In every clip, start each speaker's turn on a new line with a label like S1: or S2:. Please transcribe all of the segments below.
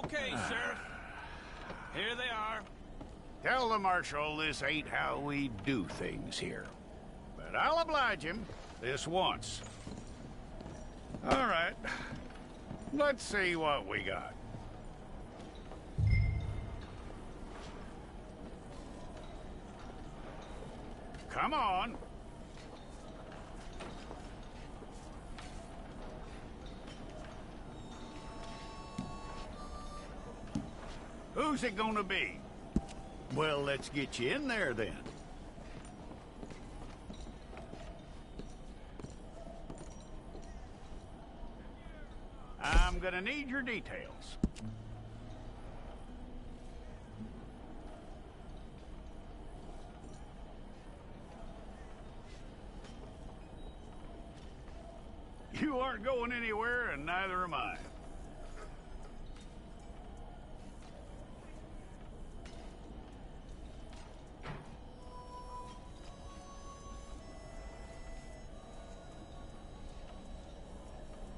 S1: Okay, Sheriff. Here they are.
S2: Tell the Marshal this ain't how we do things here. But I'll oblige him this once. All right. Let's see what we got. Come on. Who's it gonna be? Well, let's get you in there then. I'm gonna need your details. You aren't going anywhere, and neither am I.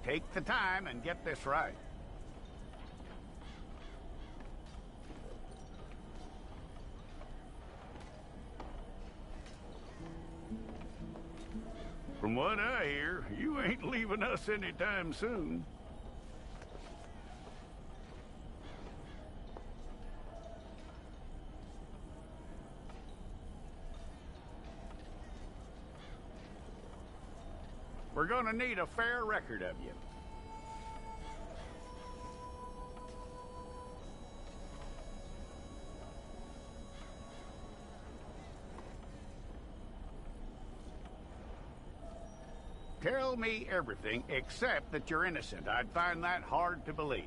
S2: Take the time and get this right. From what I hear, you ain't leaving us anytime soon. We're gonna need a fair record of you. Tell me everything except that you're innocent. I'd find that hard to believe.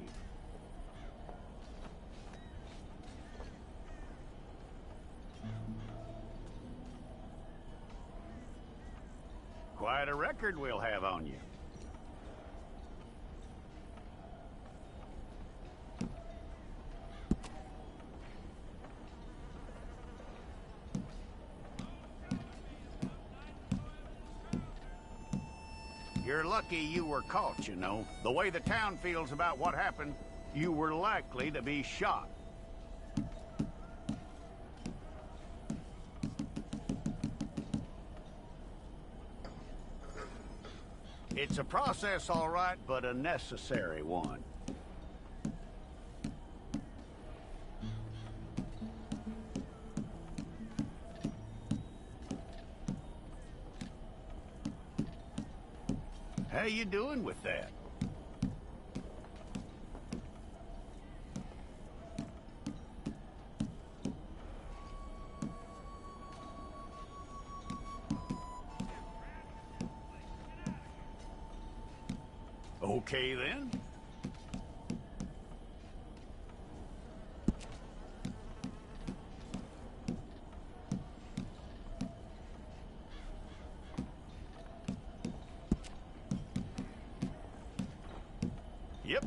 S2: Quite a record we'll have on you. You're lucky you were caught, you know. The way the town feels about what happened, you were likely to be shot. It's a process, all right, but a necessary one. How you doing with that? Okay, then. Yep.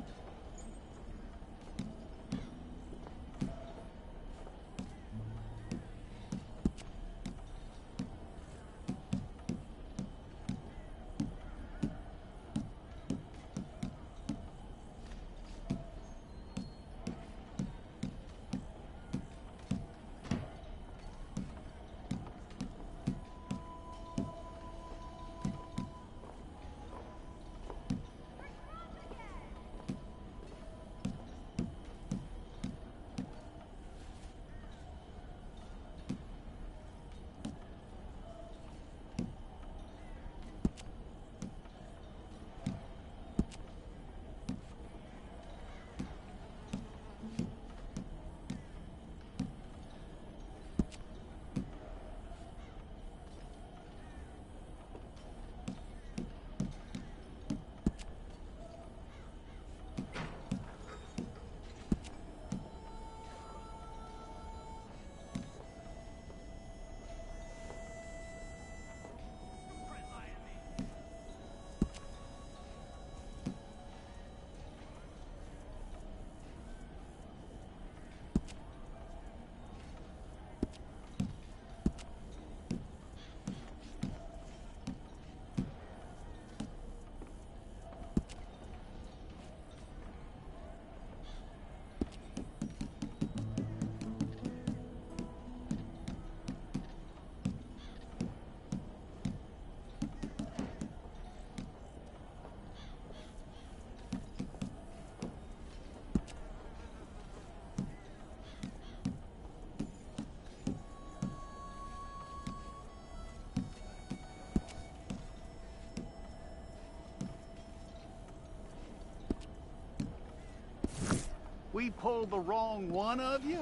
S2: we pulled the wrong one of you?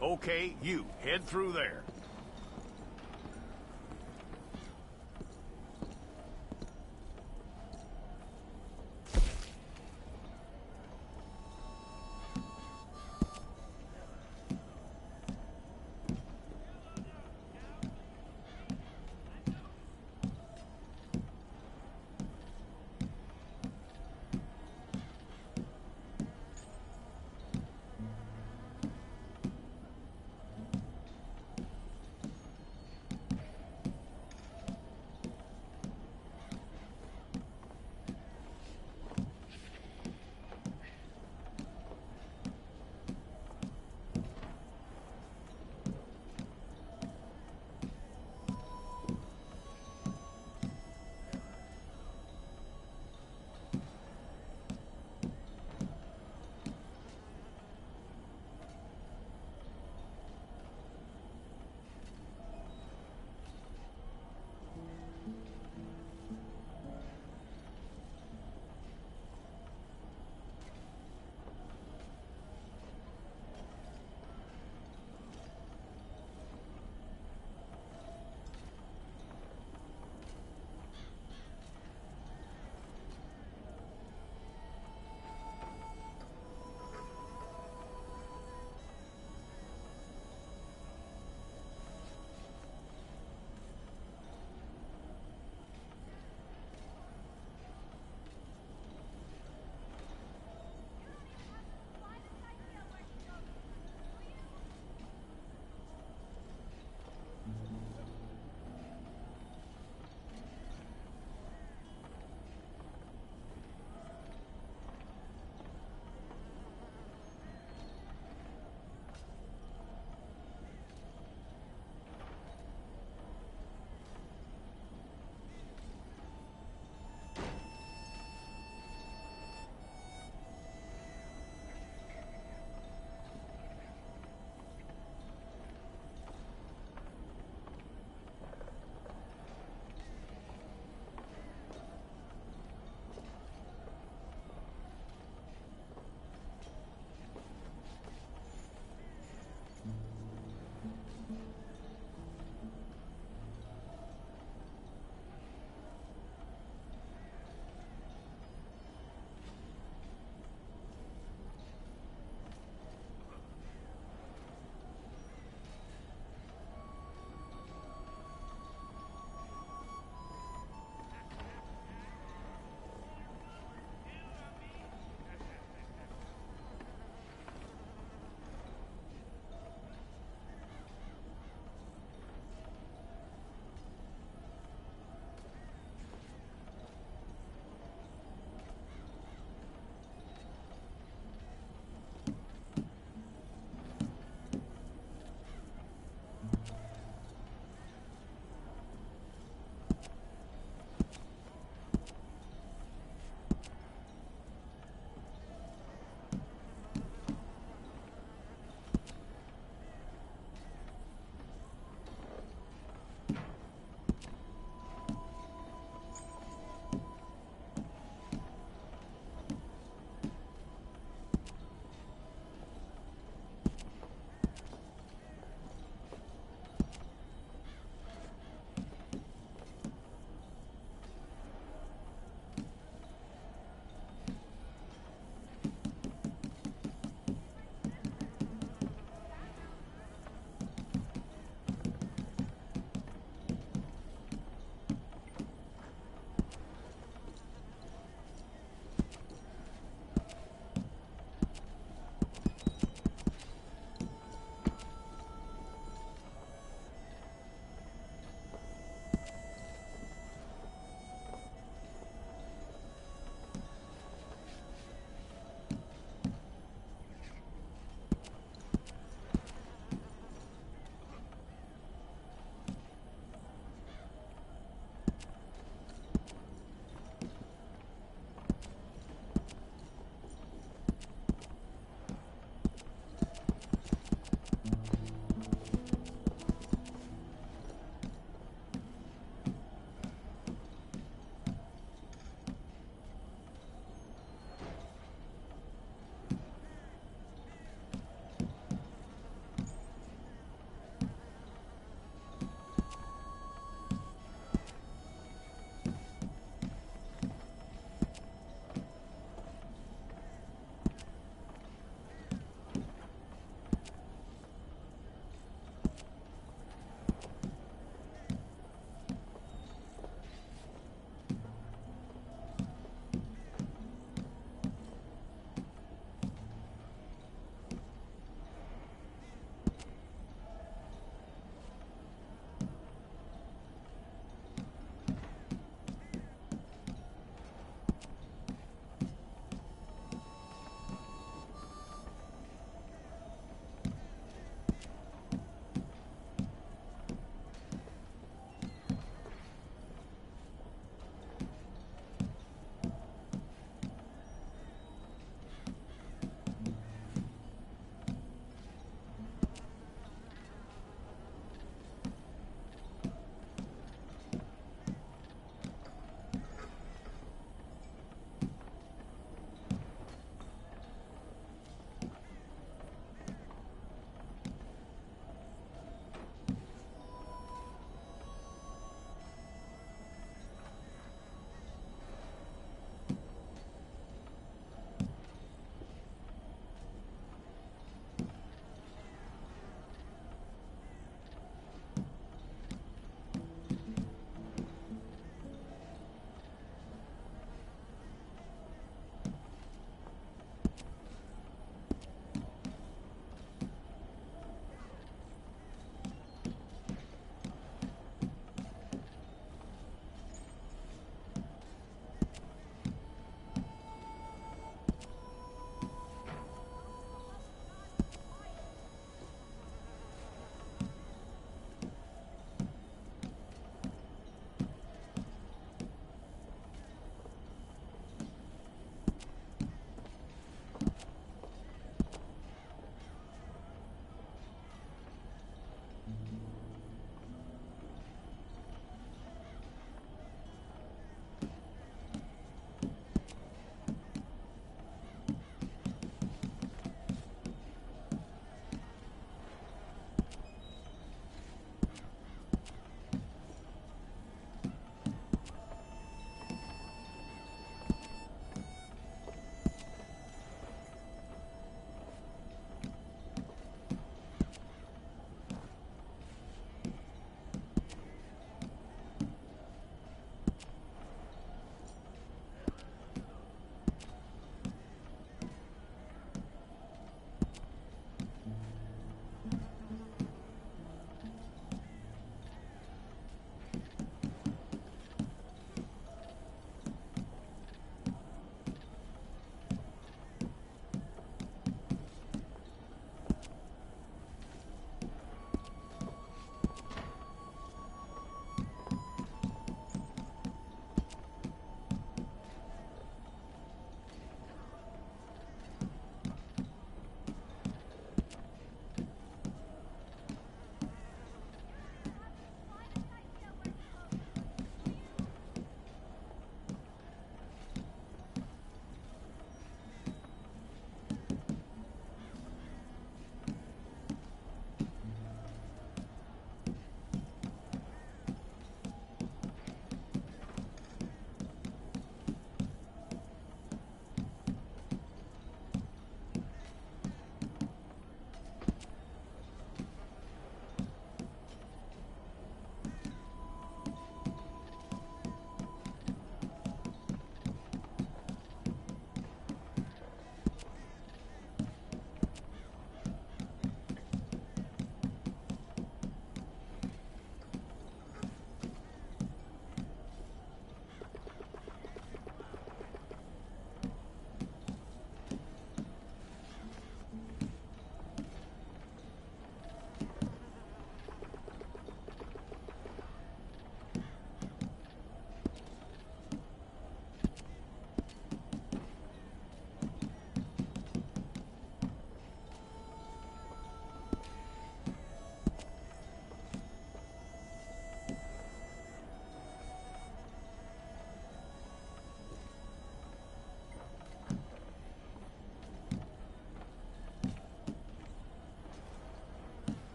S2: Okay, you, head through there.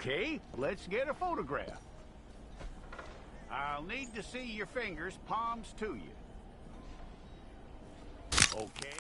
S2: Okay, let's get a photograph. I'll need to see your fingers, palms to you. Okay.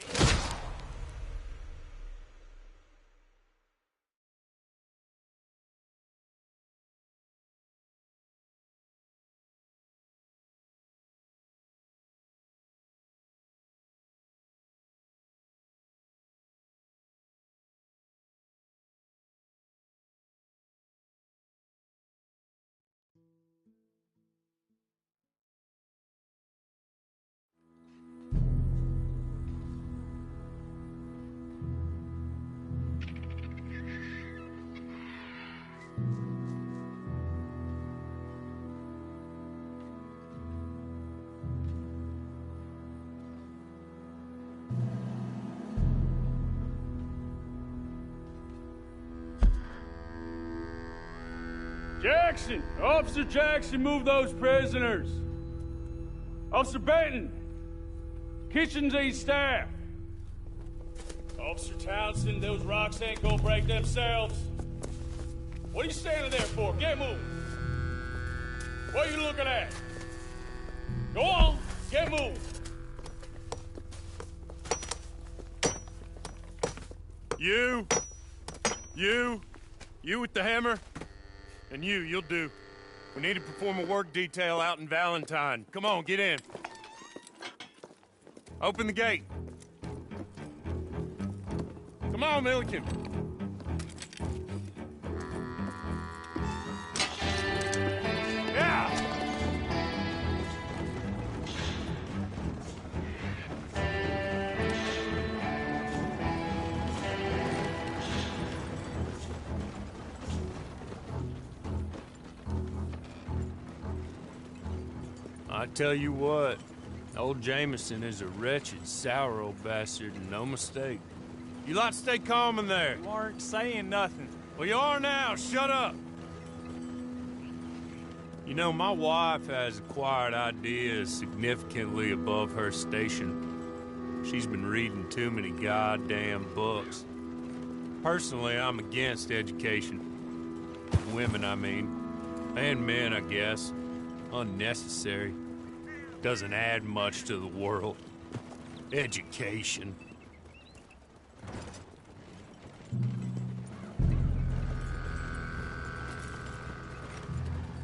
S1: Jackson! Officer Jackson, move those prisoners! Officer Benton! Kitchens aid staff! Officer Townsend, those rocks ain't gonna break themselves. What are you standing there for? Get moving! What are you looking at? Go on, get moving!
S3: You with the hammer? And you'll do. We need to perform a work detail out in Valentine. Come on, get in. Open the gate. Come on, Milliken. Yeah!
S4: I tell you what, old Jameson is a wretched, sour old bastard, and no mistake.
S3: You lot stay calm in there.
S1: You aren't saying nothing.
S3: Well, you are now. Shut up.
S4: You know, my wife has acquired ideas significantly above her station. She's been reading too many goddamn books. Personally, I'm against education. Women, I mean. And men, I guess. Unnecessary. Doesn't add much to the world. Education.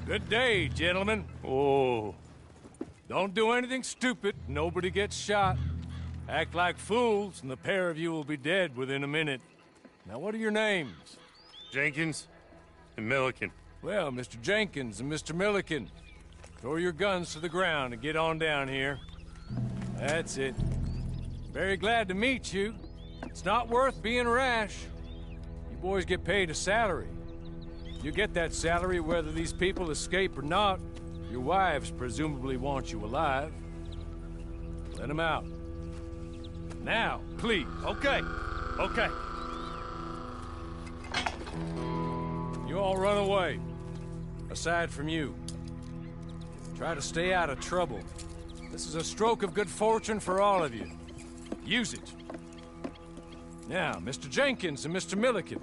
S5: Good day, gentlemen.
S4: Oh.
S5: Don't do anything stupid. Nobody gets shot. Act like fools, and the pair of you will be dead within a minute. Now, what are your names?
S3: Jenkins and Milliken.
S5: Well, Mr. Jenkins and Mr. Milliken, throw your guns to the ground and get on down here. That's it. Very glad to meet you. It's not worth being rash. You boys get paid a salary. You get that salary whether these people escape or not. Your wives presumably want you alive. Let them out. Now, please.
S3: Okay.
S5: You all run away. Aside from you. Try to stay out of trouble. This is a stroke of good fortune for all of you. Use it. Now, Mr. Jenkins and Mr. Milliken,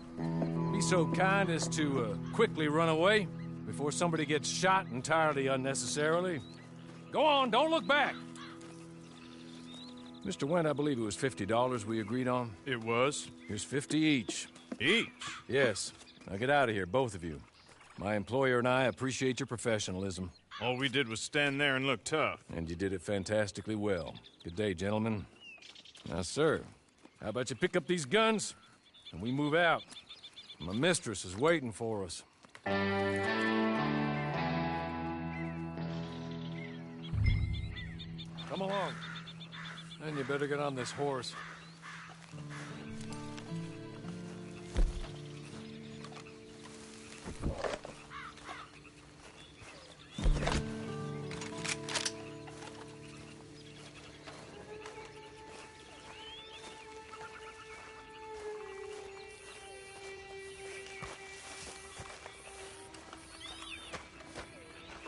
S5: be so kind as to quickly run away before somebody gets shot entirely unnecessarily. Go on, don't look back. Mr. Wendt, I believe it was $50 we agreed on.
S3: It was.
S5: Here's 50 each.
S3: Each?
S5: Yes. Now get out of here, both of you. My employer and I appreciate your professionalism.
S3: All we did was stand there and look tough.
S5: And you did it fantastically well. Good day, gentlemen. Now, sir, how about you pick up these guns and we move out? My mistress is waiting for us. Come along. And you better get on this horse.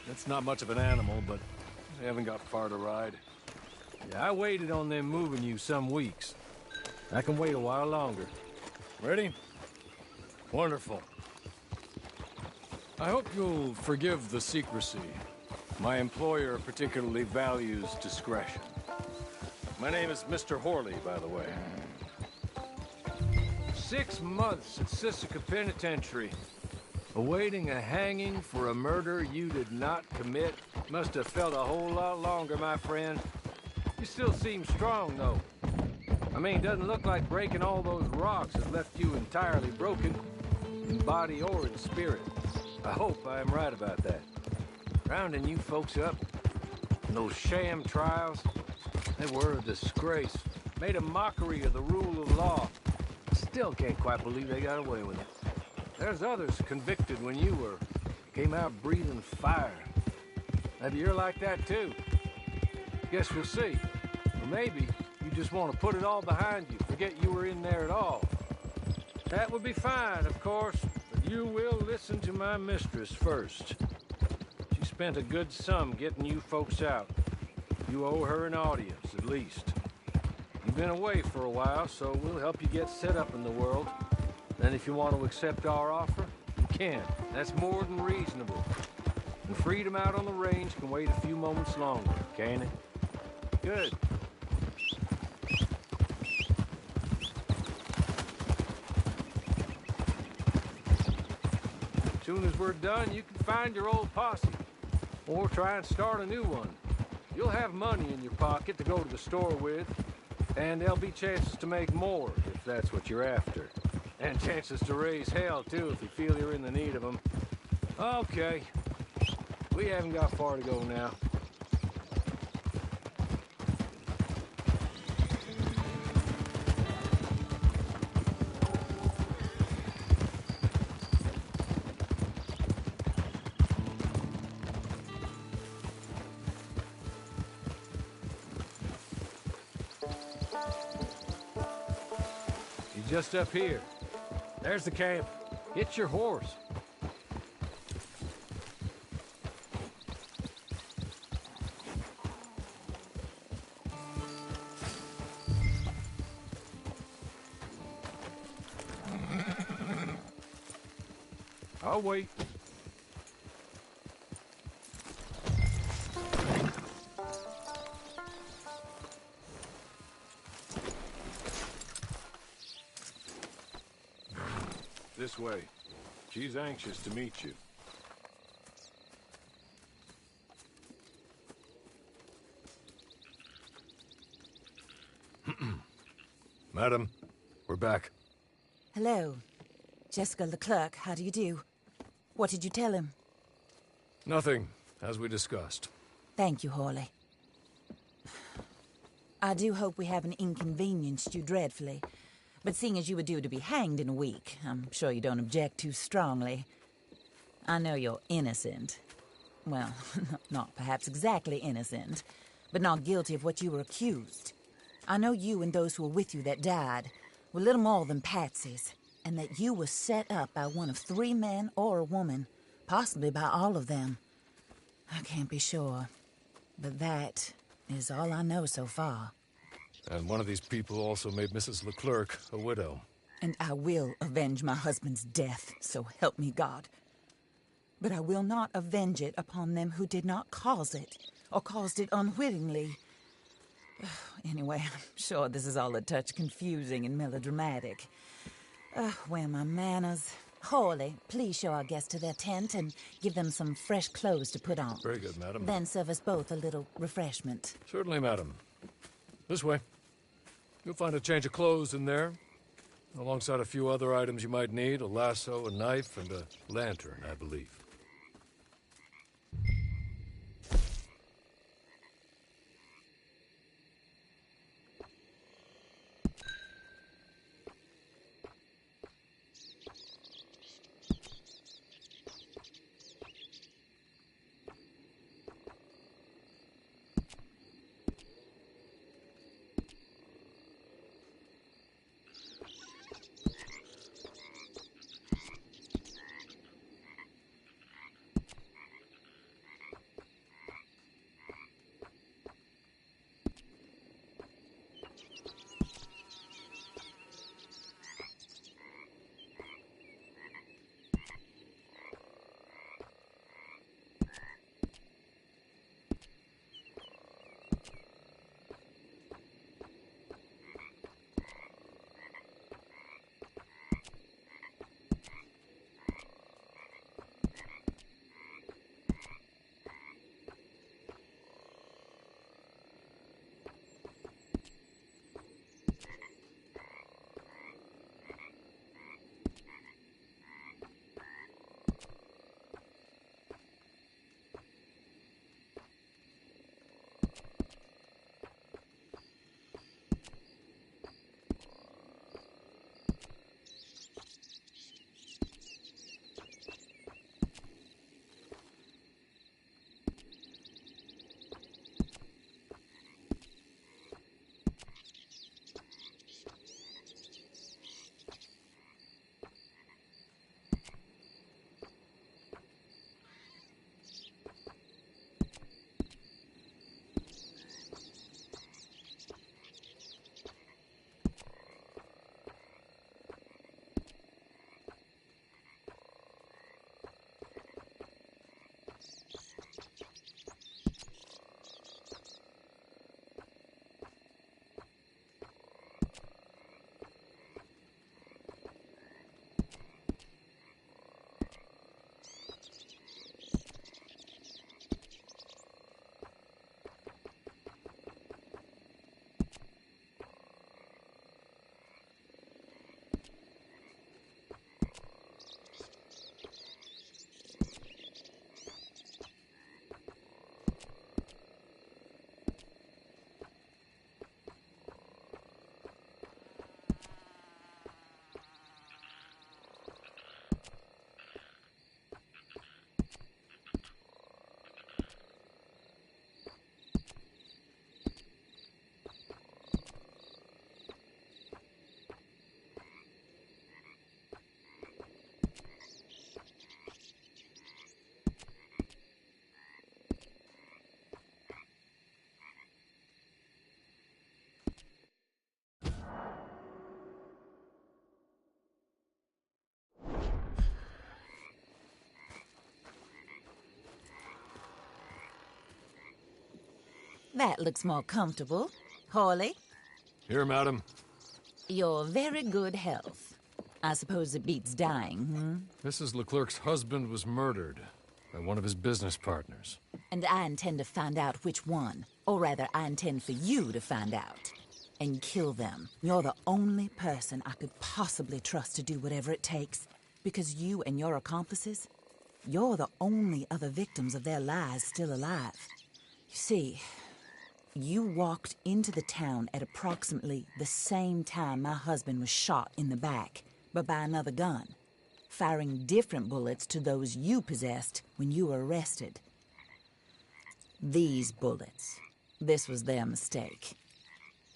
S5: It's not much of an animal, but they haven't got far to ride. Yeah, I waited on them moving you some weeks. I can wait a while longer. Ready? Wonderful. I hope you'll forgive the secrecy. My employer particularly values discretion. My name is Mr. Horley, by the way. 6 months at Sisika Penitentiary, awaiting a hanging for a murder you did not commit. Must have felt a whole lot longer, my friend. You still seem strong, though. I mean, doesn't look like breaking all those rocks has left you entirely broken, in body or in spirit. I hope I am right about that. Rounding you folks up, and those sham trials, they were a disgrace. Made a mockery of the rule of law. Still can't quite believe they got away with it. There's others convicted when you were. Came out breathing fire. Maybe you're like that too. Guess we'll see. Or maybe you just want to put it all behind you, forget you were in there at all. That would be fine, of course, but you will listen to my mistress first. She spent a good sum getting you folks out. You owe her an audience, at least. You've been away for a while, so we'll help you get set up in the world. Then if you want to accept our offer, you can. That's more than reasonable. And freedom out on the range can wait a few moments longer, can't it? Good. As soon as we're done, you can find your old posse. Or try and start a new one. You'll have money in your pocket to go to the store with, and there'll be chances to make more, if that's what you're after. And chances to raise hell, too, if you feel you're in the need of them. Okay. We haven't got far to go now. Just up here. There's the camp. Get your horse. I'll wait. This way. She's anxious to meet you. Madam, we're back.
S6: Hello. Jessica Leclerc, how do you do? What did you tell him?
S5: Nothing, as we discussed.
S6: Thank you, Horley. I do hope we haven't inconvenienced you dreadfully. But seeing as you were due to be hanged in a week, I'm sure you don't object too strongly. I know you're innocent. Well, not perhaps exactly innocent, but not guilty of what you were accused. I know you and those who were with you that died were little more than patsies, and that you were set up by one of 3 men or a woman, possibly by all of them. I can't be sure, but that is all I know so far.
S5: And one of these people also made Mrs. Leclerc a widow.
S6: And I will avenge my husband's death, so help me God. But I will not avenge it upon them who did not cause it, or caused it unwittingly. Anyway, I'm sure this is all a touch confusing and melodramatic. Where are my manners? Horley, please show our guests to their tent and give them some fresh clothes to put on.
S5: Very good, madam.
S6: Then serve us both a little refreshment.
S5: Certainly, madam. This way. You'll find a change of clothes in there, alongside a few other items you might need, a lasso, a knife, and a lantern, I believe.
S6: That looks more comfortable. Hawley,
S5: Here, madam.
S6: your very good health. I suppose it beats dying,
S5: Mrs. Leclerc's husband was murdered by one of his business partners.
S6: And I intend to find out which one. Or rather, I intend for you to find out. And kill them. You're the only person I could possibly trust to do whatever it takes. Because you and your accomplices, you're the only other victims of their lies still alive. You see, you walked into the town at approximately the same time my husband was shot in the back, but by another gun, firing different bullets to those you possessed when you were arrested. These bullets, this was their mistake.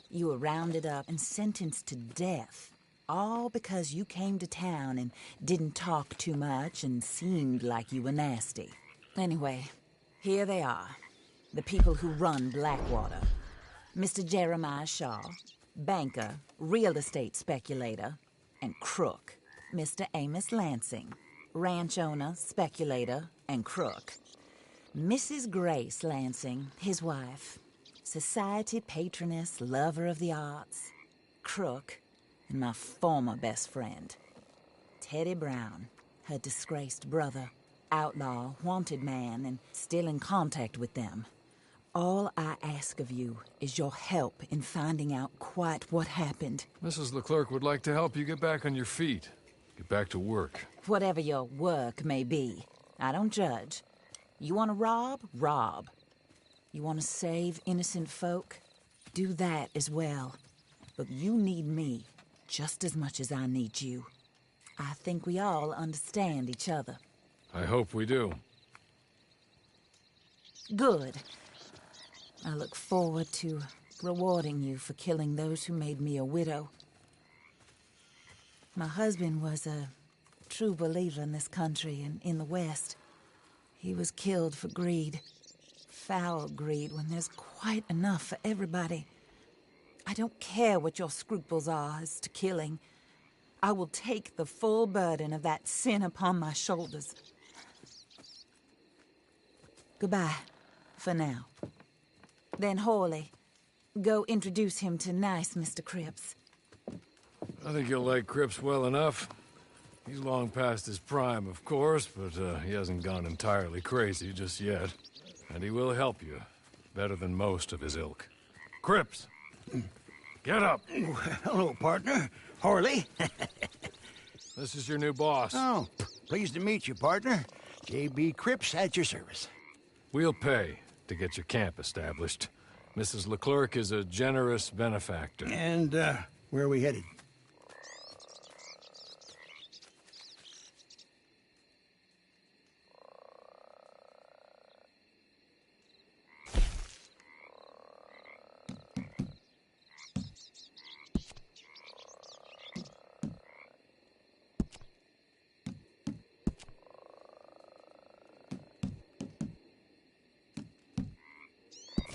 S6: You were rounded up and sentenced to death, all because you came to town and didn't talk too much and seemed like you were nasty. Anyway, here they are, the people who run Blackwater. Mr. Jeremiah Shaw, banker, real estate speculator, and crook. Mr. Amos Lansing, ranch owner, speculator, and crook. Mrs. Grace Lansing, his wife, society patroness, lover of the arts, crook, and my former best friend. Teddy Brown, her disgraced brother, outlaw, wanted man, and still in contact with them. All I ask of you is your help in finding out quite what happened.
S5: Mrs. Leclerc would like to help you get back on your feet. Get back to work.
S6: Whatever your work may be, I don't judge. You want to rob? Rob. You want to save innocent folk? Do that as well. But you need me just as much as I need you. I think we all understand each other.
S5: I hope we do.
S6: Good. I look forward to rewarding you for killing those who made me a widow. My husband was a true believer in this country and in the West. He was killed for greed. Foul greed when there's quite enough for everybody. I don't care what your scruples are as to killing. I will take the full burden of that sin upon my shoulders. Goodbye, for now. Then Hawley, go introduce him to nice Mr. Cripps.
S5: I think you'll like Cripps well enough. He's long past his prime, of course, but he hasn't gone entirely crazy just yet. And he will help you, better than most of his ilk. Cripps! Get up!
S7: Hello, partner. Hawley.
S5: This is your new boss.
S7: Oh, pleased to meet you, partner. J.B. Cripps at your service.
S5: We'll pay to get your camp established. Mrs. Leclerc is a generous benefactor.
S7: And, where are we headed?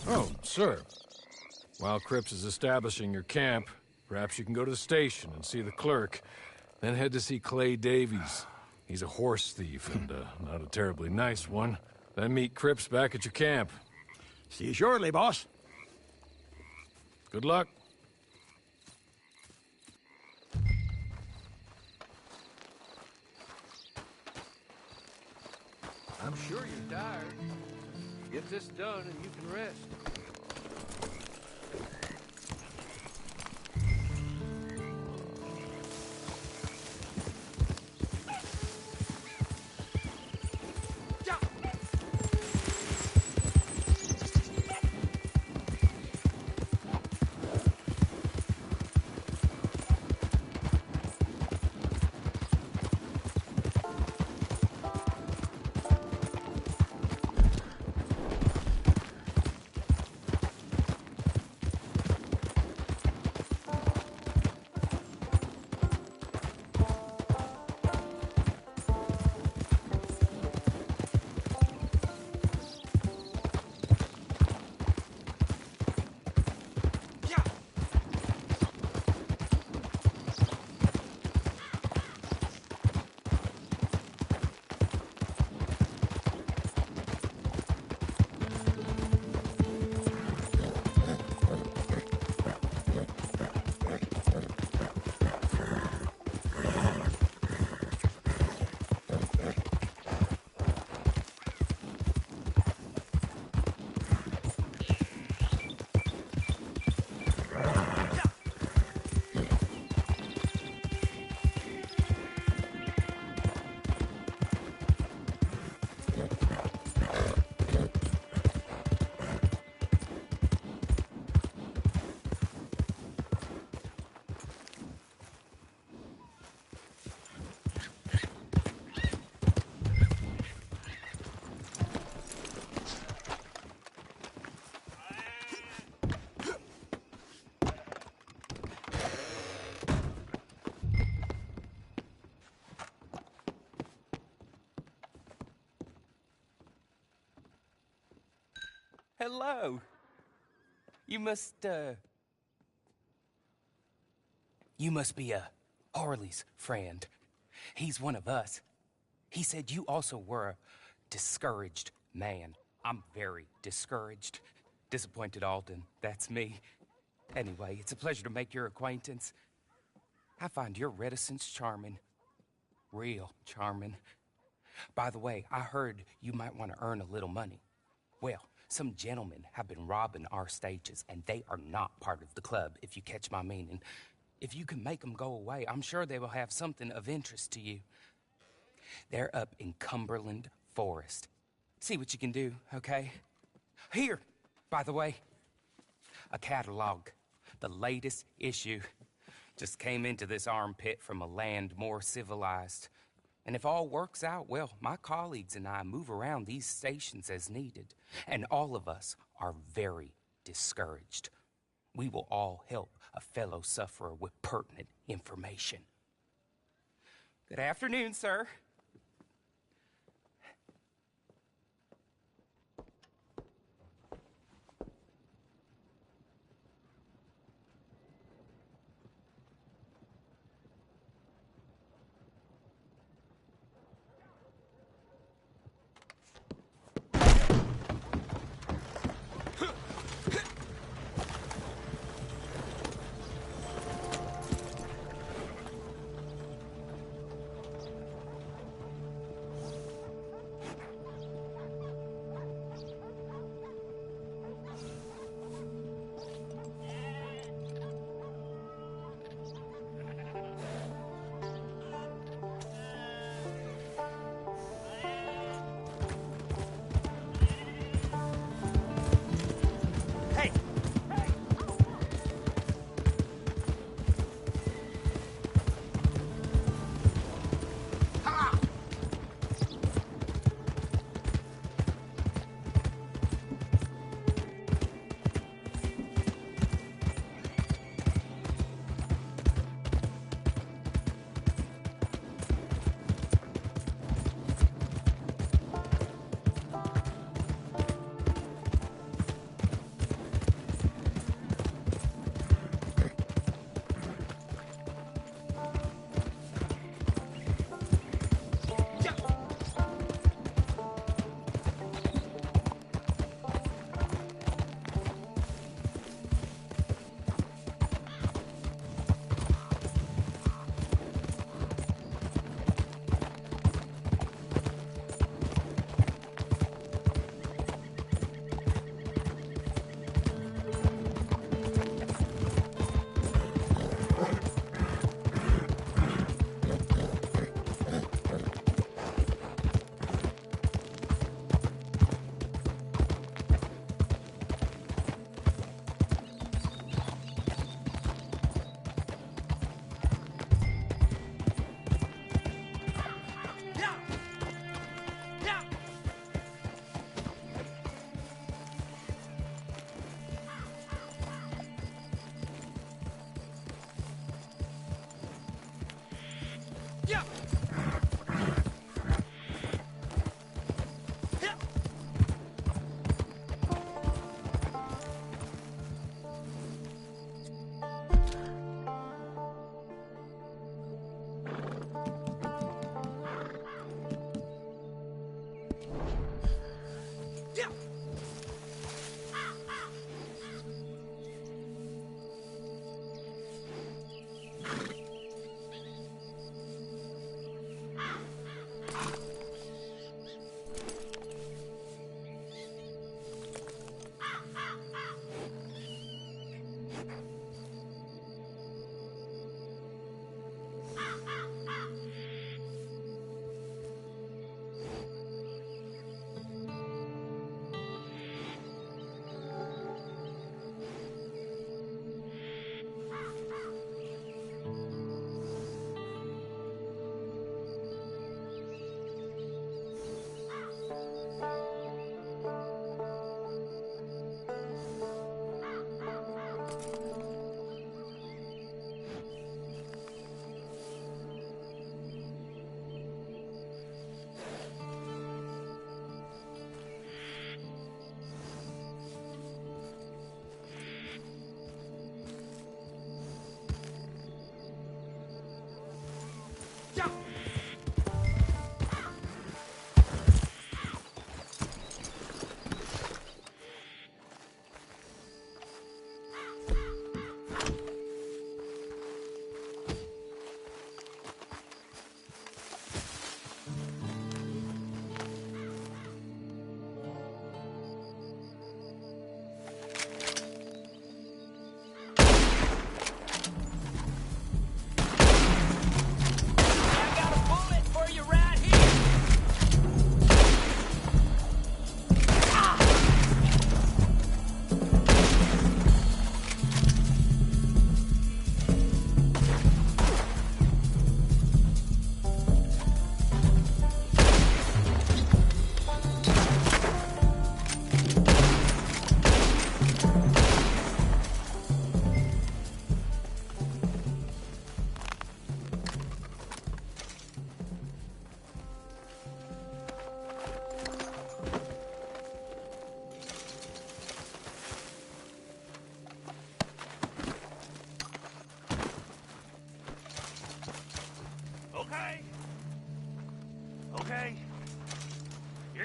S5: Oh, sir. While Cripps is establishing your camp, perhaps you can go to the station and see the clerk, then head to see Clay Davies. He's a horse thief and not a terribly nice one. Then meet Cripps back at your camp.
S7: See you shortly, boss.
S5: Good luck. I'm sure you're tired. Get this done and you can rest.
S8: Hello. You must be Harley's friend. He's one of us. He said you also were a discouraged man. I'm very discouraged. Disappointed Alden, that's me. Anyway, it's a pleasure to make your acquaintance. I find your reticence charming. Real charming. By the way, I heard you might want to earn a little money. Well, some gentlemen have been robbing our stages, and they are not part of the club, if you catch my meaning. If you can make them go away, I'm sure they will have something of interest to you. They're up in Cumberland Forest. See what you can do, okay? Here, by the way, a catalog. The latest issue. Just came into this armpit from a land more civilized. And if all works out, well, my colleagues and I move around these stations as needed. And all of us are very discouraged. We will all help a fellow sufferer with pertinent information. Good afternoon, sir.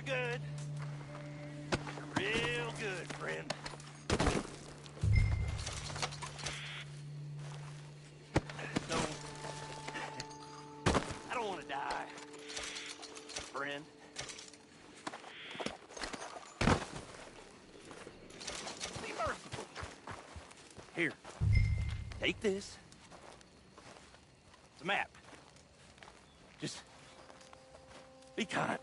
S9: good. You're real good, friend. No. I don't want to die. Friend. Be merciful. Here. Take this. It's a map. Just be kind.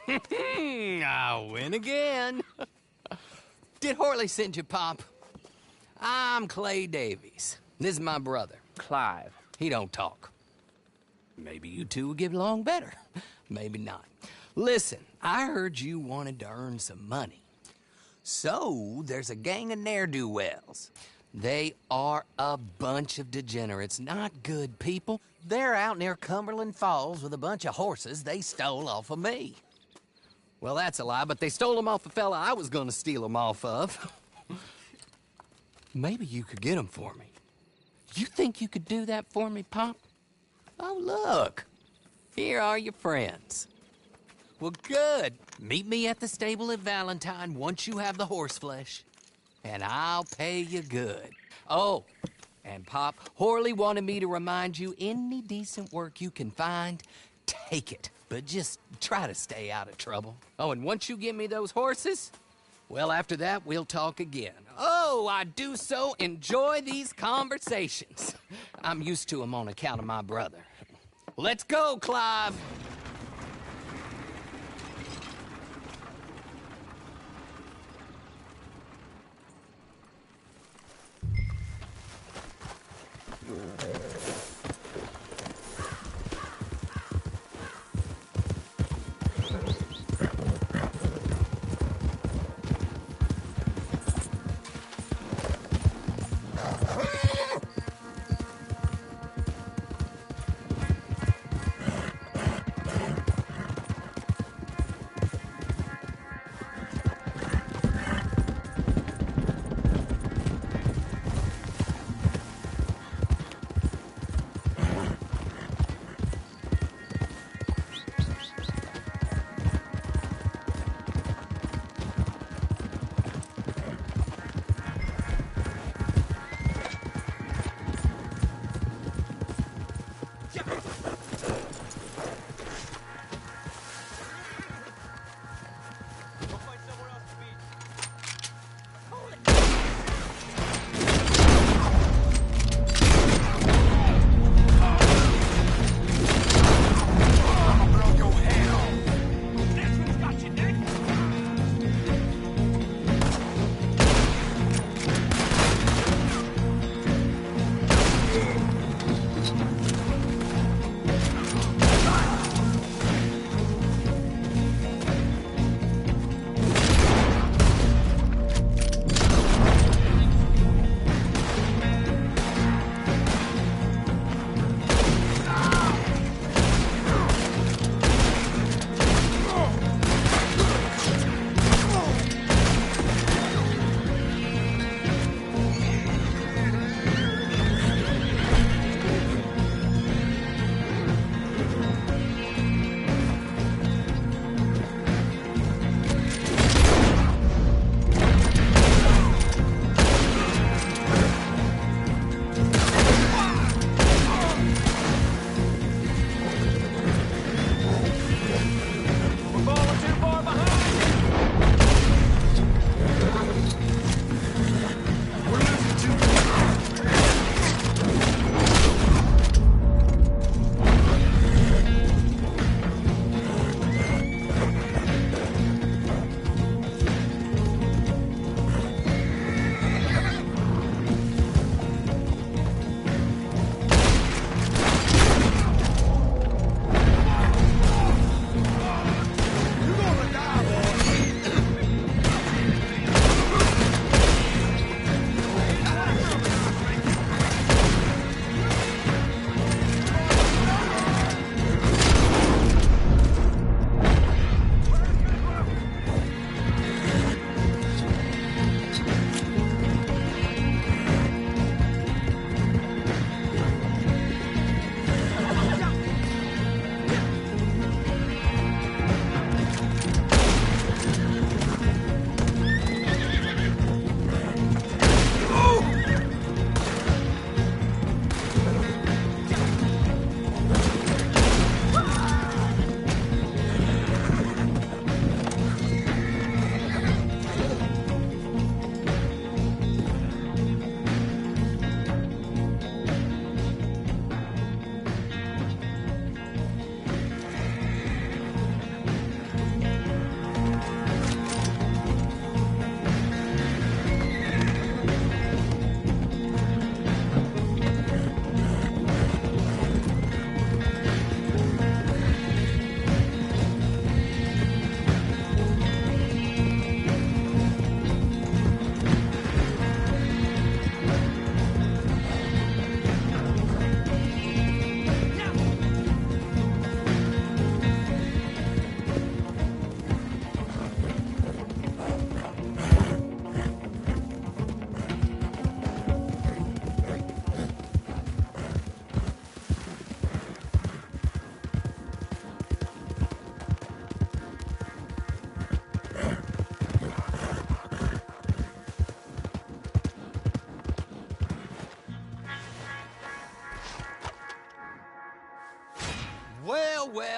S10: I win again. Did Horley send you, Pop? I'm Clay Davies. This is my brother, Clive. He don't talk. Maybe you two will get along better. Maybe not. Listen, I heard you wanted to earn some money. So, there's a gang of ne'er-do-wells. They are a bunch of degenerates, not good people. They're out near Cumberland Falls with a bunch of horses they stole off of me. Well, that's a lie, but they stole them off a fella I was gonna steal them off of. Maybe you could get them for me. You think you could do that for me, Pop? Oh, look. Here are your friends. Well, good. Meet me at the stable at Valentine once you have the horse flesh. And I'll pay you good. Oh, and Pop, Horley wanted me to remind you, any decent work you can find, take it. But just try to stay out of trouble. Oh, and once you give me those horses, well, after that, we'll talk again. Oh, I do so enjoy these conversations. I'm used to them on account of my brother. Let's go, Clive.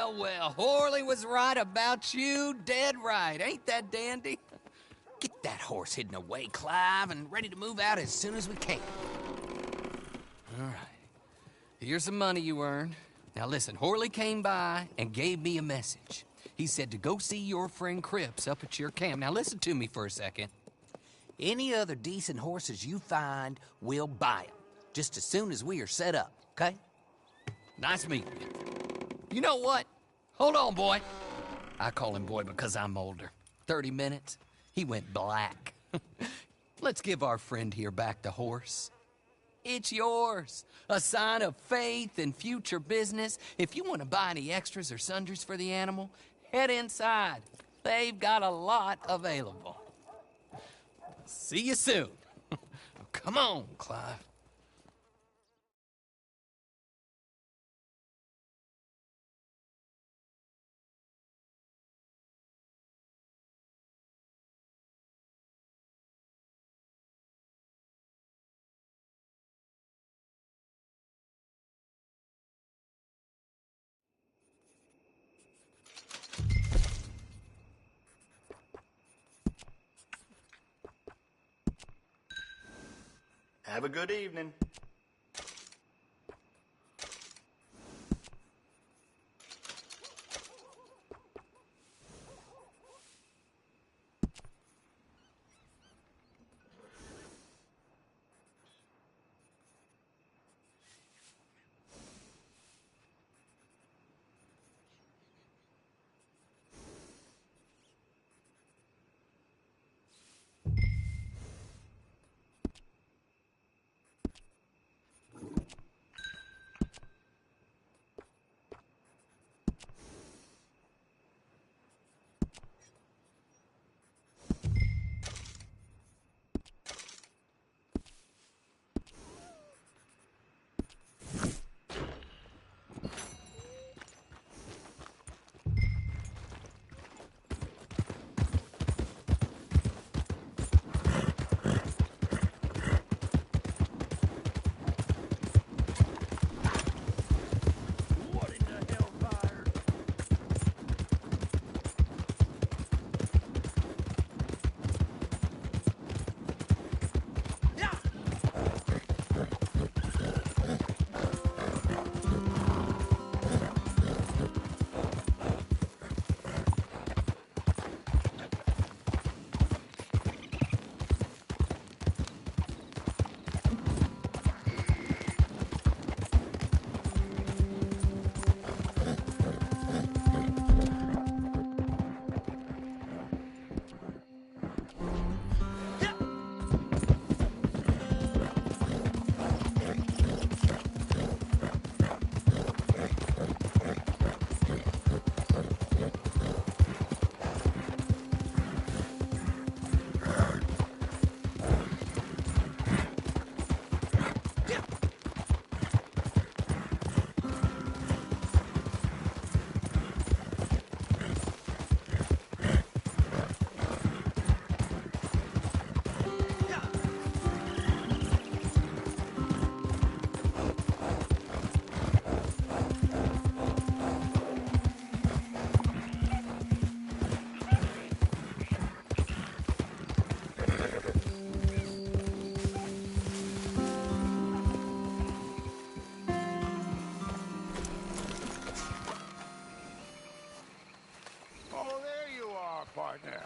S10: Well, well, Horley was right about you, dead right. Ain't that dandy? Get that horse hidden away, Clive, and ready to move out as soon as we can. All right. Here's the money you earned. Now listen, Horley came by and gave me a message. He said to go see your friend Cripps up at your camp. Now listen to me for a second. Any other decent horses you find, we'll buy them. Just as soon as we are set up, okay? Nice meeting you. You know what? Hold on, boy. I call him boy because I'm older. 30 minutes, he went black. Let's give our friend here back the horse. It's yours. A sign of faith and future business. If you want to buy any extras or sundries for the animal, head inside. They've got a lot available. See you soon. Come on, Clive.
S11: Have a good evening.
S2: partner.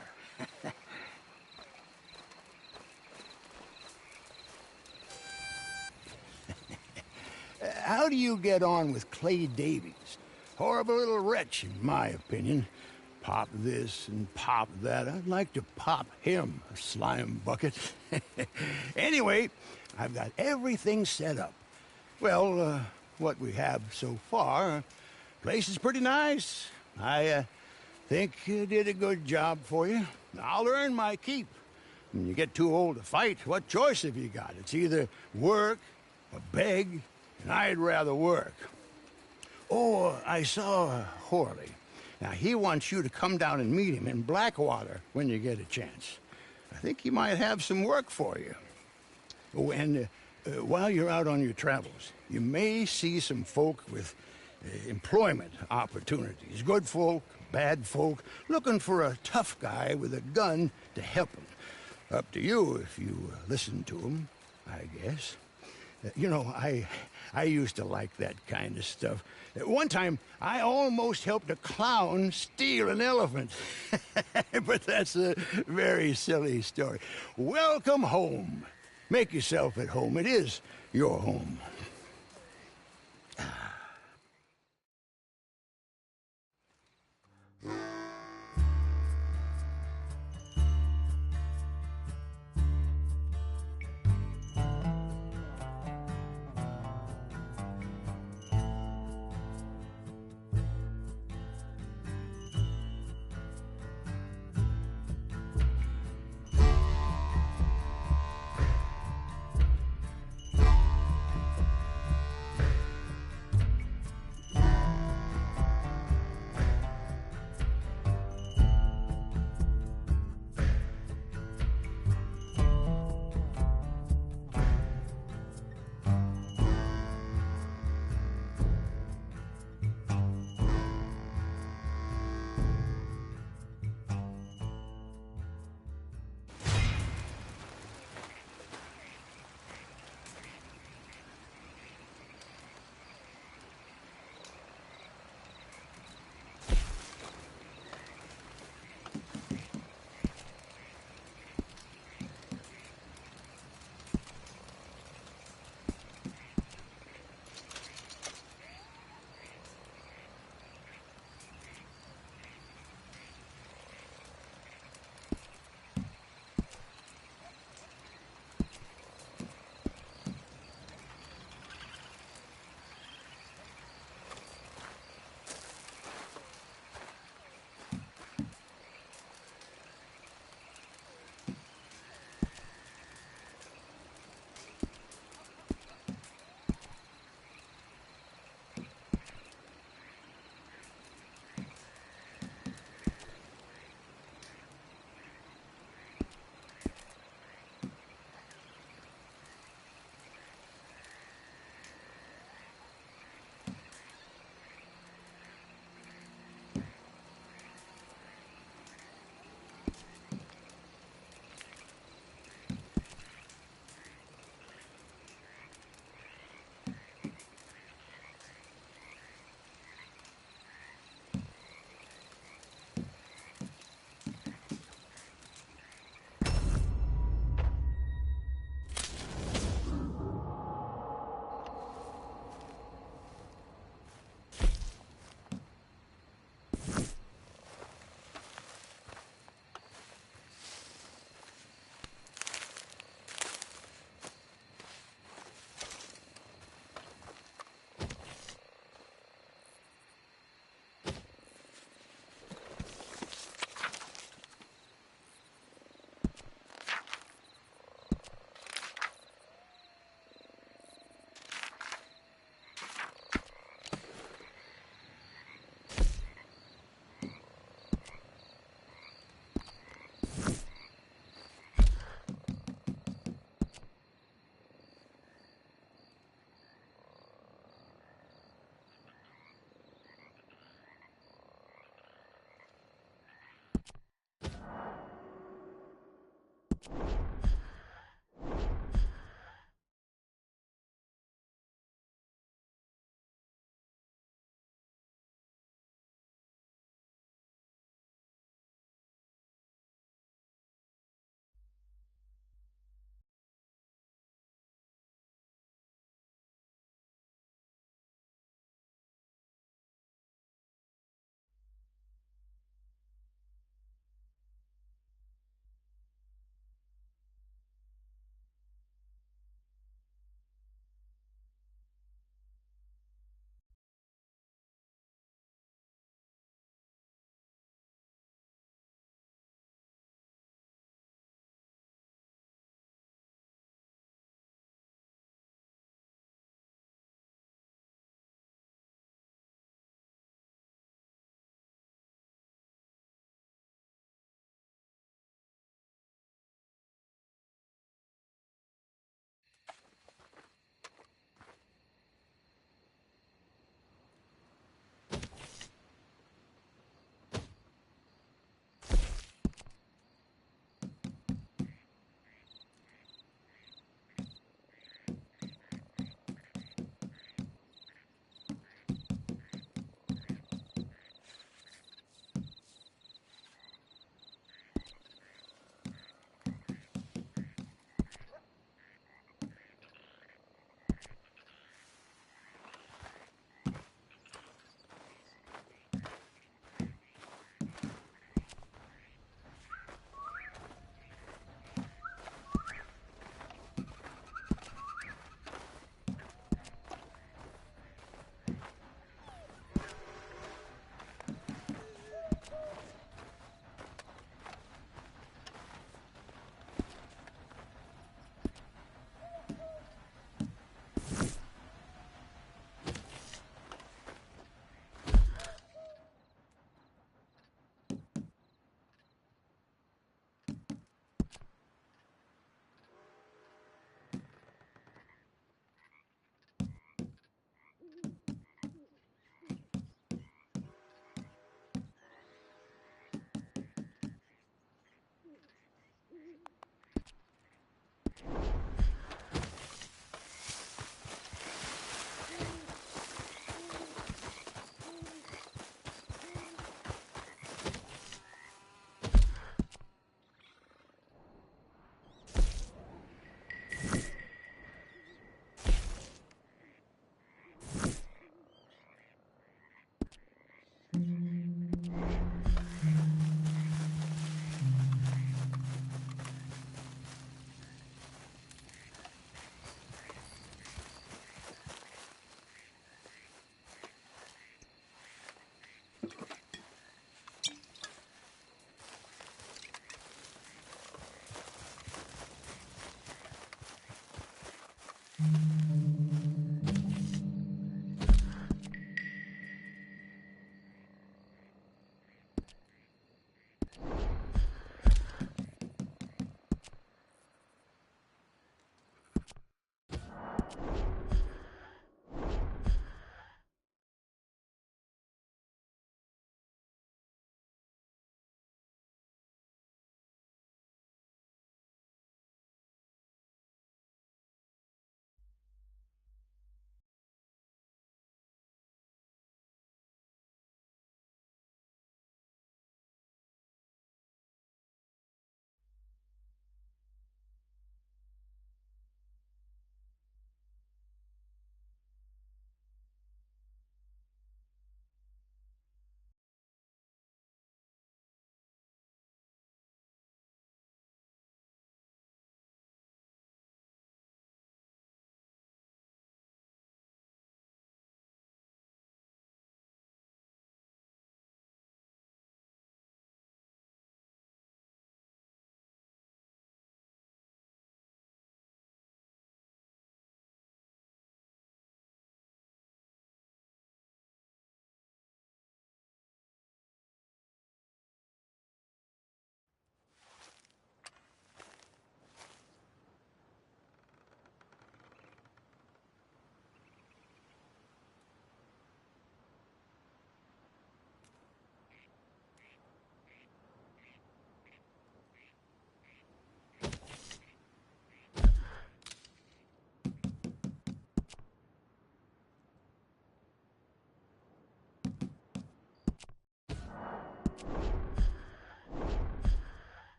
S7: How do you get on with Clay Davies? Horrible little wretch, in my opinion. Pop this and pop that. I'd like to pop him, a slime bucket. Anyway, I've got everything set up. Well, what we have so far, place is pretty nice. I think you did a good job for you. I'll earn my keep. When you get too old to fight, what choice have you got? It's either work or beg, and I'd rather work. Oh, I saw Horley. Now, he wants you to come down and meet him in Blackwater when you get a chance. I think he might have some work for you. Oh, and while you're out on your travels, you may see some folk with employment opportunities. Good folk, bad folk, looking for a tough guy with a gun to help them. Up to you if you listen to them, I guess. You know, I used to like that kind of stuff. One time, I almost helped a clown steal an elephant. But that's a very silly story. Welcome home. Make yourself at home. It is your home.